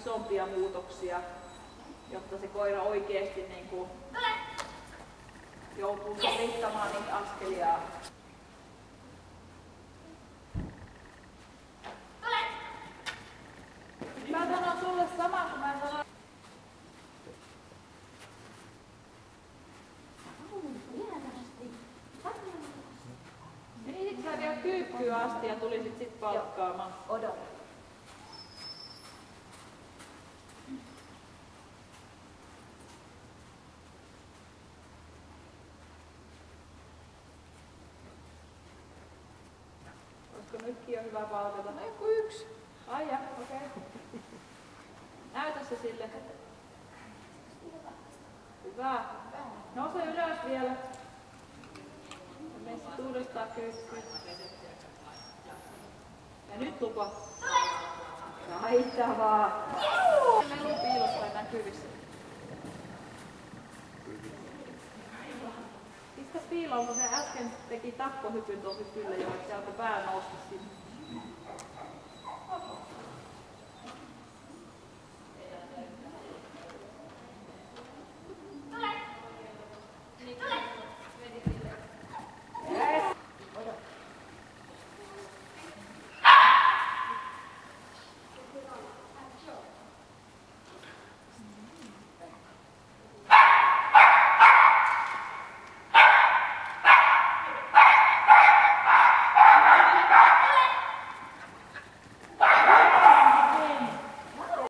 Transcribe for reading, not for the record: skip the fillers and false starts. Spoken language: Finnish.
isompia muutoksia, jotta se koira oikeesti niinku joutuu sovittamaan niitä askelia. Mä sanon sulle sama, kun mä sanon. Menisit sä vielä kyykkyyn asti ja tulisit sit palkkaamaan? Odota. Olisiko nytkin jo hyvä palkata? No joku yksi. Ai ja, okei. Okay. Näytä se sille. Hyvä. Nouse ylös vielä. Mene sit uudestaan kyykkyyn. Ja nyt lupa. Taitavaa. Melu piilossa vai näkyvissä? Pistä piiloon, kun se äsken teki tappohypyn tuossa kyllä jo, että sieltä pää nousi sinne.